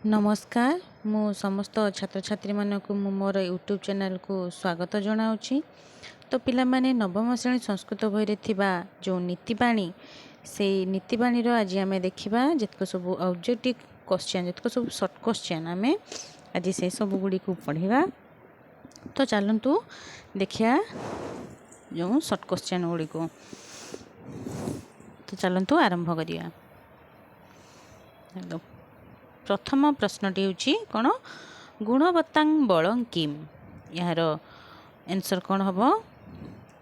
नमस्कार मु समस्त छात्र छात्री मानक मोर यूट्यूब चैनल को स्वागत जनाऊँगी। तो पिला माने नवम श्रेणी संस्कृत बही रे थिबा जो नीतिबाणी से नीतिबाणी रो आज आम देखा जितक सब ऑब्जेक्टिव क्वेश्चन जितक सब शॉर्ट क्वेश्चन आम आज से सब गुड़ी को पढ़ा। तो चलतु देखिया जो शॉर्ट क्वेश्चन गुड़ी को। तो चलतु आरंभ करिया। प्रथम प्रश्नटी होची कौन गुणवत्तां बलं किम यार आंसर कौन हम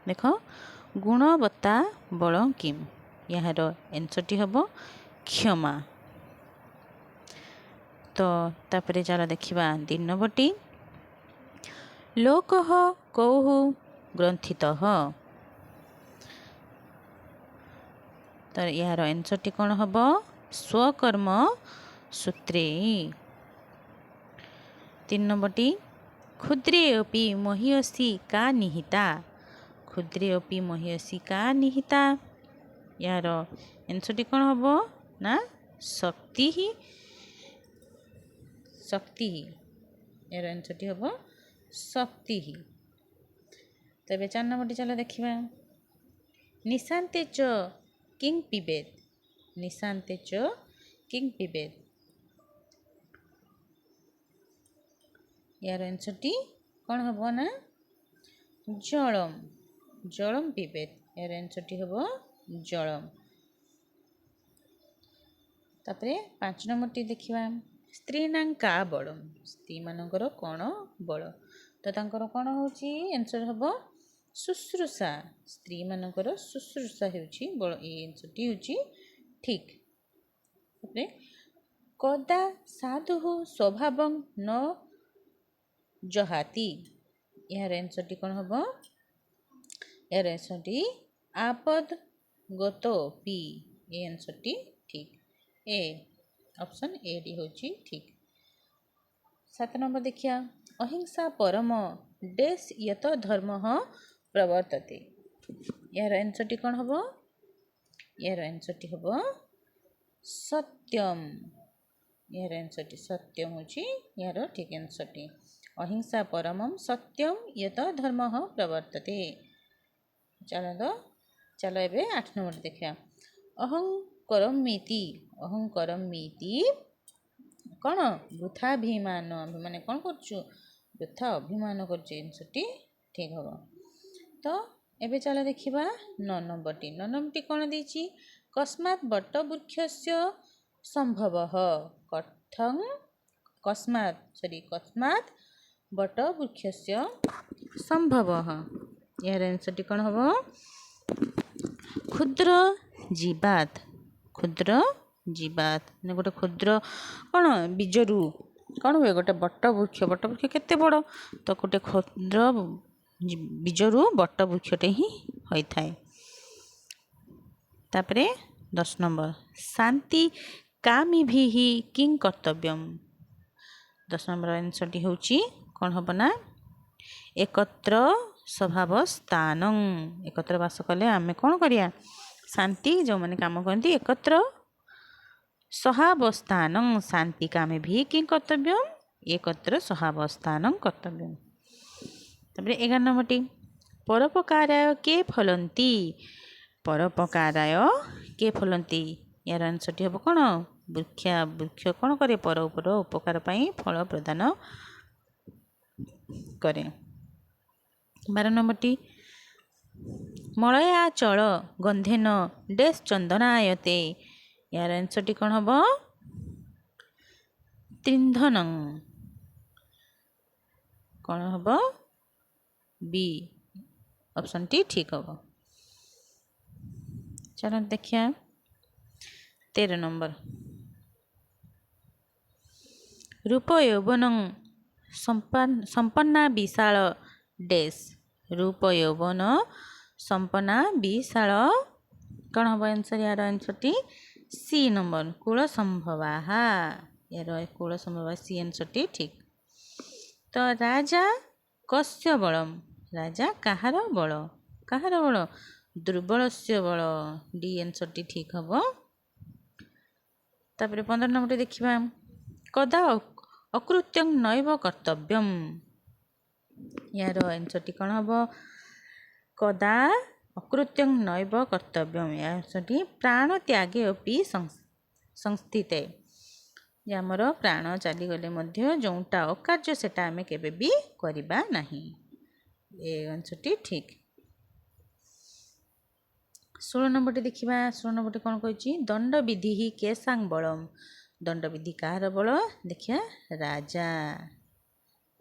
देख गुणवत्ता बलं किम यार आंसरटी हम क्षमा। तो तापरे चल देखा 2 नंबरटी लोक कौहु ग्रंथित तो यार आंसरटी कौन हम स्वकर्म सूत्रे। 3 नंबरटी क्षुद्रे अपि महीयसी का निहिता क्षुद्रे अपि महीयसी का निहिता यार आंसरटी कौन हम ना शक्ति ही यार आंसरटी हम शक्ति ही। तबे 4 नंबरटी चलो देखिबा निशान्ते च किंग पिबेद निशान्ते च किंग पिबेद यार आंसरटी कौन हम ना जलम जलम पिबेद यार आंसरटी हम जलम। तापरे 5 नंबरटी देखिबा स्त्रीनां का बलम स्त्री मानकर कौन बल तो तांकर कौन होची आंसर हम शुश्रूषा स्त्री मानकर शुश्रूषा होची बल ए आंसरटी होची ठीक। तापरे कदा साधु स्वभावं न जहाती यार आंसरटी कौन हम यार आंसरटी आपद गतो पी ए आंसरटी ठीक ए ऑप्शन ए डी होची ठीक। 7 नंबर देखिया अहिंसा परम डेस यत धर्म प्रवर्तते यार आंसरटी कौन हम यार आंसरटी हम सत्यम यार आंसरटी सत्यम होची यार ठीक आंसरटी अहिंसा परमम सत्यम यत धर्म प्रवर्तते। चलो एबे 8 नंबर देखिया अहंकरमीति कौन वृथाभिमान अभिमान कौन करछु वृथा अभिमान करछु आंसरटी ठीक हम। तो एबे चलो देखिबा 9 नंबरटी 9 नंबरटी कौन देछि कस्मात् वटवृक्षस्य संभवः कस्मात् वटवृक्षस्य संभवः यार आंसरटी कौन हम क्षुद्र जीवात ने गोटे क्षुद्र कौन बीजरू कौन हुए गोटे वटवृक्ष केते बड़ तो गोटे क्षुद्र बीजरू वटवृक्षटे ही होता है। तापरे 10 नंबर शांति कामी भी ही किं कर्तव्यम 10 नंबर आंसरटी होची कौन हम ना एकत्र स्वभाव स्थान एकत्र बास कले आमे कौन करिया शांति जो माने काम करती एकत्र सहावस्थान शांति कामे भी किं कर्तव्यम एकत्र सहावस्थान कर्तव्यम। तापरे 11 नंबरटी परोपकाराय के फलंती यार आंसरटी हम कौन वृक्ष कौन करे पर उपकार पाई फल प्रदान करे। 12 नंबरटी मलया चल गंधेन डेस चंदनायते यार आंसरटी कौन हम त्रिंधन कौन हम बी ऑप्शन टी ठीक हम। चलो देखिए 13 नंबर रूप यौवन संपन्ना विशाल डेस रूप यौवन संपन्ना विशाल कौन हम आंसर यार आंसरटी सी नंबर कुल संभवा यार कुल संभवा सी आंसरटी ठीक। तो राजा कस्य बलम राजा कहार बल दुर्बलस्य बल डी आंसरटी ठीक हम। तापरे 15 नंबर देखिबा कदा अकृत्यं नैव कर्तव्यम् यार आंसरटी कौन हम कदा अकृत्यं नैव कर्तव्यम् या आंसरटी प्राण त्यागे अपि संस्थिते आमर प्राण चलीगले जोटा अकार्य सेटा आमे केबे भी करिबा नाही ए आंसरटी ठीक 16 नंबर देखिबा 16 नंबर कौन कहि दंड विधि ही केसांग बलम दंड विधि कार बल देखिया राजा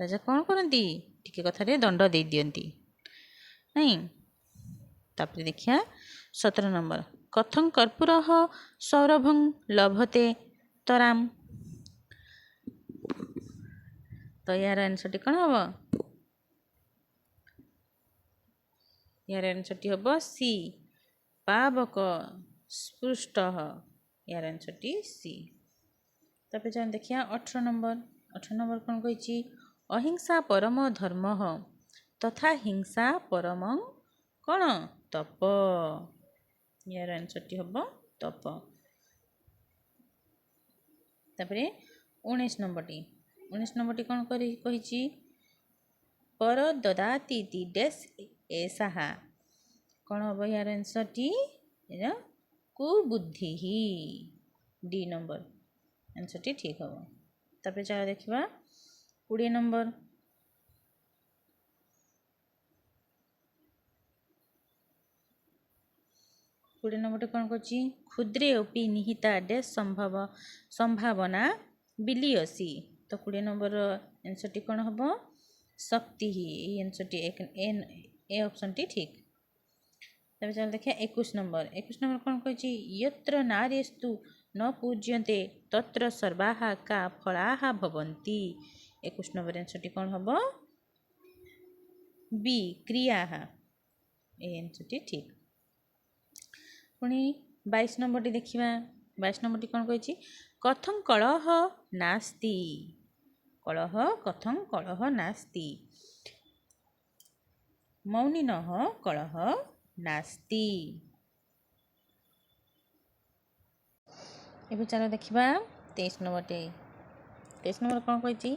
राजा कौन करती टिके कथारे दंड दे दियंती नहीं तापर देखिया 17 नंबर कथं कर्पूर सौरभं लभते तराम तो यार आंसरटी कौन हम यार आंसरटी हम सी पावक स्पृष्ट यार आंसरटी सी तापर जान देखिया 18 नंबर कौन कही अहिंसा परम धर्म तथा हिंसा परम कौन तप यार आंसरटी हम तप तापर 19 नंबर कौन कही पर ददाती डेस ऐसा कौन हम यार आंसरटी कुबुद्धि ही डी नंबर आंसरटी ठीक हम तापर चलो देखा 20 नंबर कौन कही क्षुद्रे अपि निहिता डेस संभावना बिलियसी तो 20 नंबर आंसरटी कौन हम शक्ति ही आंसरटी ए ऑप्शन टी ठीक तब चल देखिए 21 नंबर कौन कही यत्र नारीस्तु न पूज्यन्ते तत्र सर्वाः का फलाः भवन्ति 21 नंबर आंसरटी कौन हम बी क्रिया ए आंसरटी ठीक पुणी 22 नंबर देखिए 22 नंबर कौन कही कथं कलह नास्ति कथं कलह नास्ति मौनिनः कलह नास्ति एबे चलो देखिबा 23 नंबर कौन कही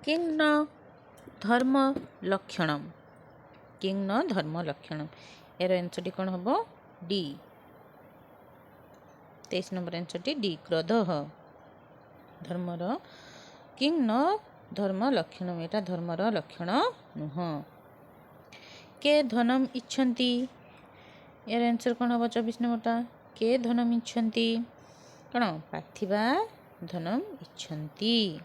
किं न धर्म लक्षणम यार आंसरटी कौन हम डी 23 नंबर आंसरटी डी क्रोध धर्मर किं न धर्म लक्षणम एटा धर्मर लक्षण नुह के धनम इच्छन्ति यार आंसर कौन हम 24 नंबरटा के धनम इच्छन्ति कौन पार्थिवा धनम इच्छन्ति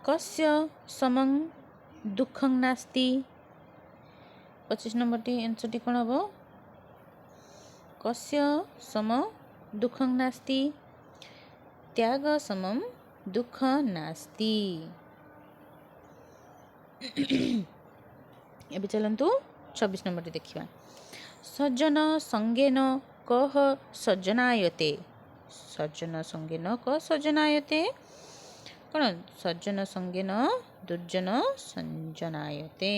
कस्य समं दुखं नास्ति 25 नंबर आंसरटी कौन हम कस्य सम दुखं नास्ति त्याग समम दुख नास्ति एबे चलंतु 26 नंबर देखिबा सज्जन संगेन कह सज्जनायते कौन सज्जन संगेन दुर्जन संजनायते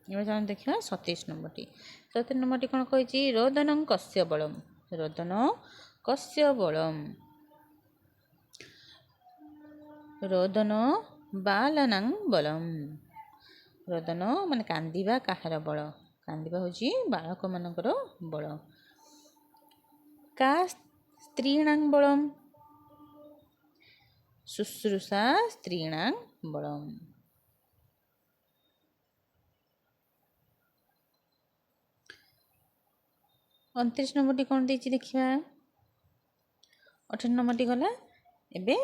देखिए 27 नंबर कौन कही रोदन कस्य बलम रोदन बालनां बलम रोदन माने कांदिबा काहार बल कांदिबा होची बालक मानकर बल का स्त्रीणां बलम शुश्रूषा स्त्रीणां बलम 29 नंबर कौन देखिए देखिए 18 नंबर गला एबे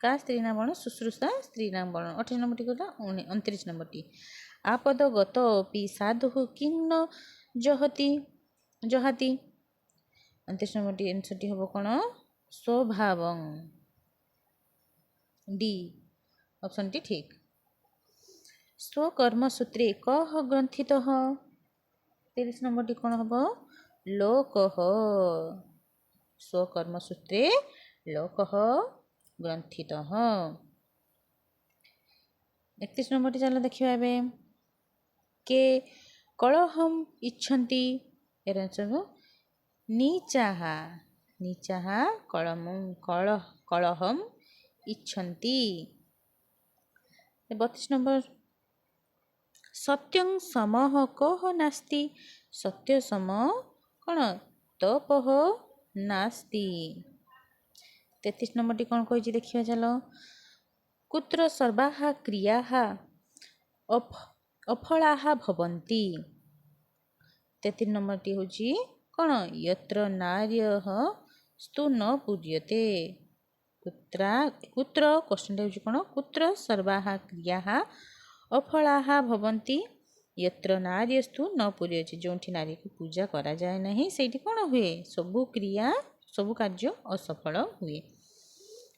का स्त्री ना बण शुश्रूषा स्त्री ना बण 28 नंबर गला 29 नंबर आपद गत पि साधु किन्न जहाति 29 नंबर आंसर टी हम कौन स्वभावं डी ऑप्शन टी ठीक स्वकर्म सूत्रे कह ग्रंथित 30 नंबर कौन हम लोक स्वकर्म सूत्रे लोक ग्रंथित 31 नंबर चलो देखिए एवं के कलहम इच्छन्ति नीचाः नीचाः कलहम् इच्छन्ति। 32 नंबर सत्यं समः कः नास्ति सत्य सम कौन तपः नास्ति। 33 नंबर टी कौन कही देखिए चलो कुत्र सर्वाः क्रियाः अफलाः भवन्ति। 33 नंबर टी हूँ कौन यत्र नार्यः स्तु न पूज्यते कुत्र क्वेश्चन हूँ कौन कुत्र सर्वाः क्रियाः अफलाः भवन्ति यत्र नार्यस्तु न पूज्यते जो नारी को पूजा करा जाए नहीं सेठी कौन हुए सबु क्रिया सबु कार्य असफल हुए।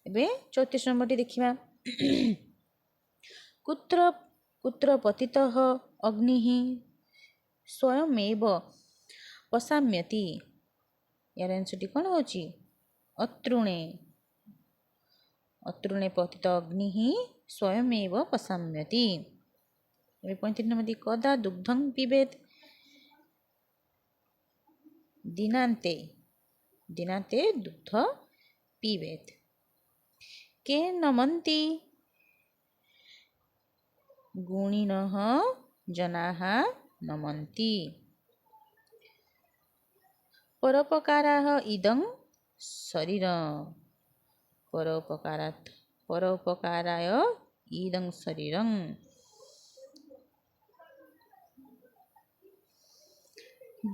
एबे 34 नंबर टी देखिबा कुत्र कुत्र पतितः अग्निः स्वयमेव पशाम्यति। यार आंसर टी कौन होची अतृणे अतृणे पतित अग्निः स्वयमेव पशाम्यति। 35 नंबर कदा दुग्धं पिबेत् दिनान्ते दिनान्ते दुग्ध पिबेत्। के नमन्ति गुणिनः जनाः नमन्ति। परोपकाराः इदं शरीरं परोपकाराय इदं शरीरं।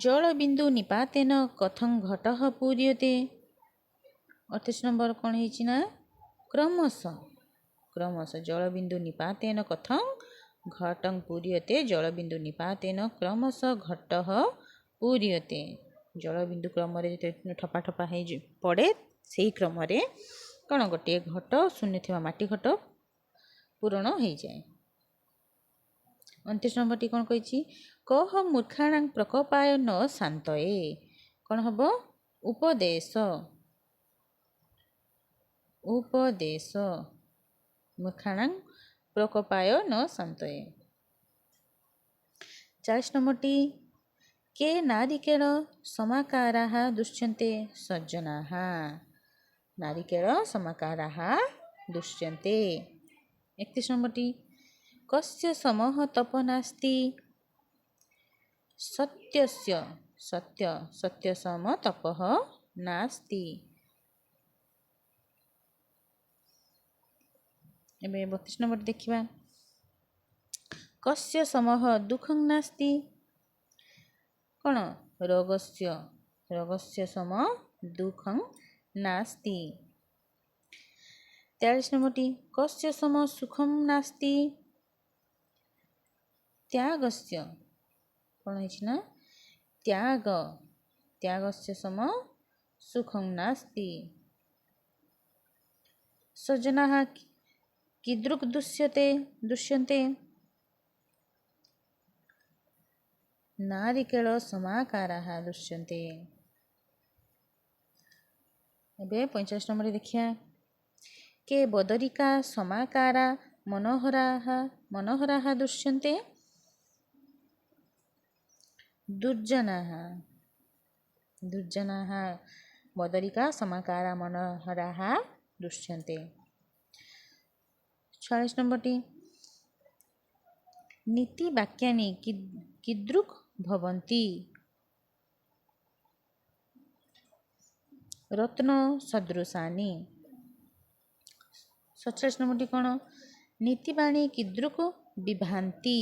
जलबिंदु निपातेन कथं घटः पूर्यते। 38 नंबर कौन है क्रमश जलबिंदु निपातेन कथं घटं पूर्यते जलबिंदु निपातेन क्रमश घटः पूर्यते। जलबिंदु क्रम ठपा ठपा हो पड़े से क्रम कौन गोटे घट शून्य थी माटी घट पूरण हो जाए। 29 नंबर टी कौन कही कह मूर्खाणां प्रकोपाय न शांतये कौन हम उपदेश उपदेश मूर्खाणां प्रकोपाय न शांतये। 40 नंबर टी के नारिकेल समाकाराः दृश्यन्ते सज्जनाः नारिकेल समाकाराः दृश्यन्ते। 31 नंबर टी कस्य समः तप नास्ति सत्यस्य सत्य सम तपः नास्ति। एबे 32 नंबर देखिबा कस्य समः दुःखं नास्ति कौन रोगस्य सम दुःखं नास्ति। 43 नंबर टी कस्य सम सुखं नास्ति त्यागस्य कौन है त्यागस्य सम सुखं नास्ति। सज्जनाः कीदृक् दृश्यन्ते नारिकेल समाकाराः दृश्यन्ते। एबे 45 नंबर देखिया के बदरिका समाकारा मनोहराः दृश्यन्ते दुर्जनाः बदरिका समाकारा मनोहराः दृश्यन्ते। 46 नंबर टी नीति वाक्यानि कीदृक् भवन्ति रत्न सदृशानि। 47 नंबर टी कौन नीतिवाणी कीदृक् विभान्ति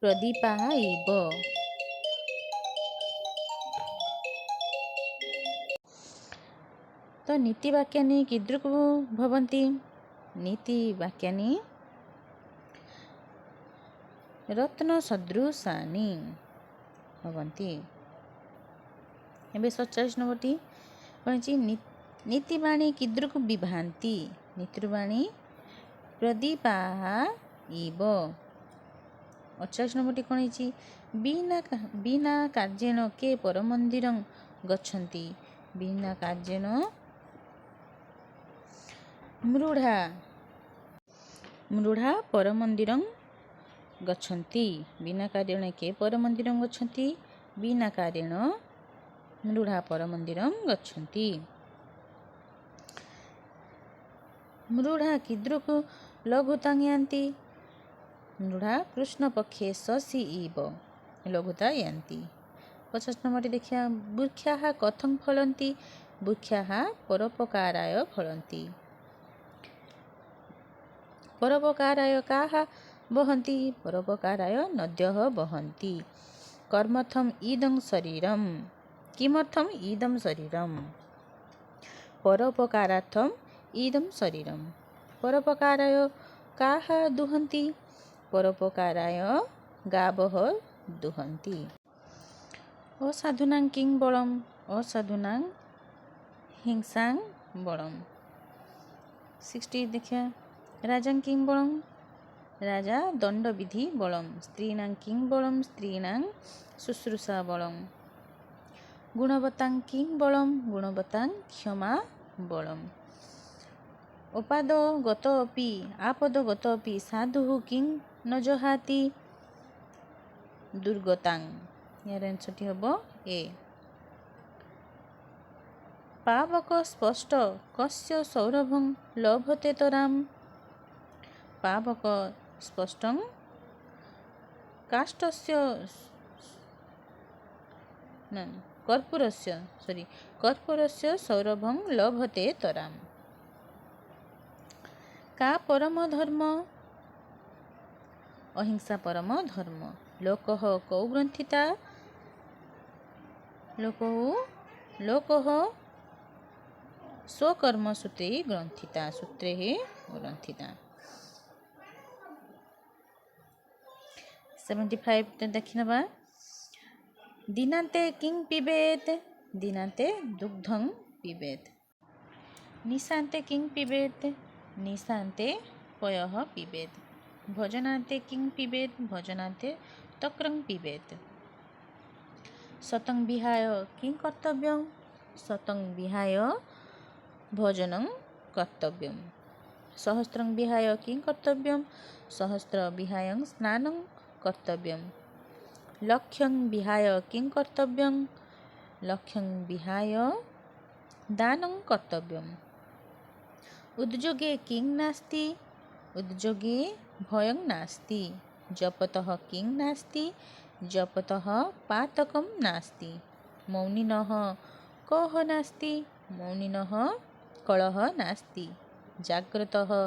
प्रदीपाः इव। तो नीतिवाक्यानि कीदृक् भवन्ति नीतिवाक्यानि रत्नसदृशानि भवन्ति। एबे 47 नंबर टी कौन नीतिवाणी कीदृक् विभान्ति नीतिवाणी प्रदीपाः इव। 48 नंबर टी कौन बिना कार्येण के परमन्दिरं गच्छन्ति बिना कार्येण मृढ़ा परमन्दिरं गच्छन्ति बिना कार्येण के परमन्दिरं गच्छन्ति बिना कार्येण मृढ़ा परमन्दिरं गच्छन्ति। मृढ़ा कीदृक् लघुतां यान्ति। मृढ़ा कृष्णपक्षे शशि इव लघुता यान्ति। 50 नंबर देखिए वृक्षाः कथं फलन्ति। वृक्षाः परोपकाराय फलन्ति। परोपकाराय काः वहन्ति। परोपकाराय नद्यः वहन्ति। कर्मर्थम् इदं शरीरं। किमर्थम् इदं शरीरं। परोपकारार्थम् इदं शरीरं। परोपकाराय काः दुहन्ति। परोपकाराय गावः दुहन्ति। असाधूनां किं बलम्। असाधूनां हिंसां बलम्। 60 देखिए राजां किं बलम्। राजा दण्डविधि बलम्। स्त्रीणां किं बलम्। स्त्रीणां शुश्रूषा बलम्। गुणवतां किं बलम्। गुणवतां क्षमा बलम्। अपादगतोऽपि आपदगतोऽपि साधुः किं न जहाति। दुर्गतां। यार आंसरटी हम ए। पावक स्पष्ट कस्य सौरभं लभते तराम। पावक स्पष्टं काष्ठस्य न कर्पूरस्य सौरभं लभते तराम। का परम धर्म। अहिंसा परम धर्म। लोकः कौ ग्रन्थिता। लोकः स्वकर्मसूत्रे ग्रन्थिता। सूत्रे ग्रन्थिता। 75 देखिनबा दिनान्ते किं पिबेत्। दिनान्ते दुग्धं पिबेत्। निशान्ते किं पिबेत्। निशान्ते पयः पिबेत्। भोजनान्ते किं पिबेत्। भोजनान्ते तक्रं पिबेत्। शतं विहाय किं कर्तव्यं। शतं विहाय भोजनं कर्तव्यं। सहस्रं विहाय किं कर्तव्यं। सहस्र विहाय स्नानं कर्तव्यं। लक्ष्यं विहाय किं कर्तव्यं। लक्ष्यं विहाय दानं कर्तव्यम्। उद्योगे किं नास्ति। उद्योगे भयं नास्ति। जपतः किं नास्ति। जपतः पातकं नास्ति। मौनिनः कः नास्ति। मौनिनः कलह नास्ति। जाग्रतः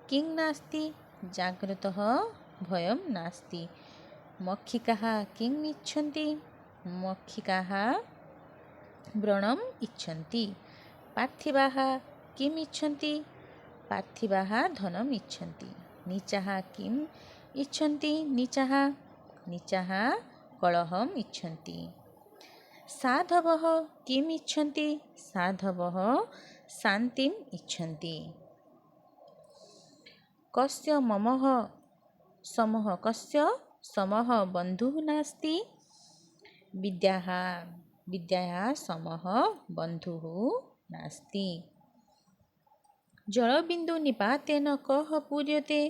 किं नास्ति। जाग्रतः भयं नास्ति। मक्षिकाः किम् इच्छन्ति। मक्षिकाः व्रणम् इच्छन्ति। पार्थिवाः किम् इच्छन्ति। पार्थिवाः धनम् इच्छन्ति। नीचाः किम् इच्छन्ति। नीचाः कलहम् इच्छन्ति। साधवः किम् इच्छन्ति। साधवः शान्तिम् इच्छन्ति। कस्य ममः समः कस्य समः बन्धुः नास्ति। विद्यायाः समः बन्धुः नास्ति। जलबिन्दुनिपातेन कः पूर्यते।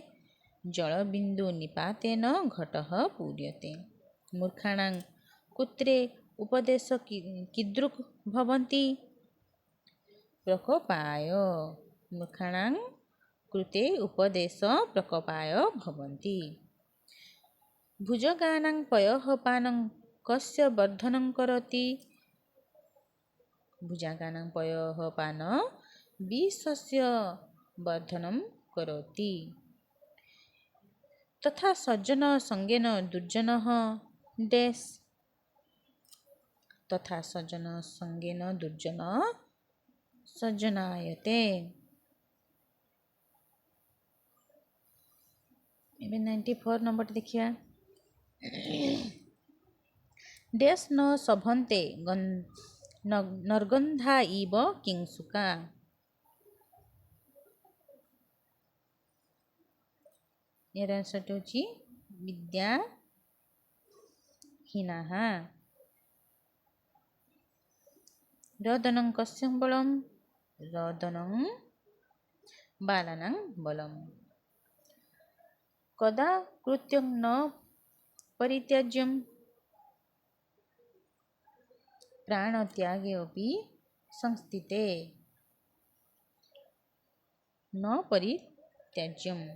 जलबिन्दुनिपातेन घटः पूर्यते। मूर्खाणां कुत्रे उपदेश कीदृक् भवन्ति। प्रकोपाय। मूर्खाणां कृते उपदेश प्रकोपाय भवन्ति। भुजगानां पयः पानं कस्य वर्धनं करोति। भुजगानां पयः पान विषस्य वर्धनं करोति। तथा सज्जन संगेन दुर्जनः डेस्। तथा सज्जन संगेन दुर्जन सज्जनायते। 94 नंबर देखिए डेस् न शोभन्ते नर्गन्धा इव किंसुका। यार आंसर होची विद्याहीनाः। रोदनं कस्य बलं। रोदनं बालानां बलम्। कदा कृत्यं न परित्याज्यम्। प्राणत्यागे अपि संस्थिते न परित्याज्यम्।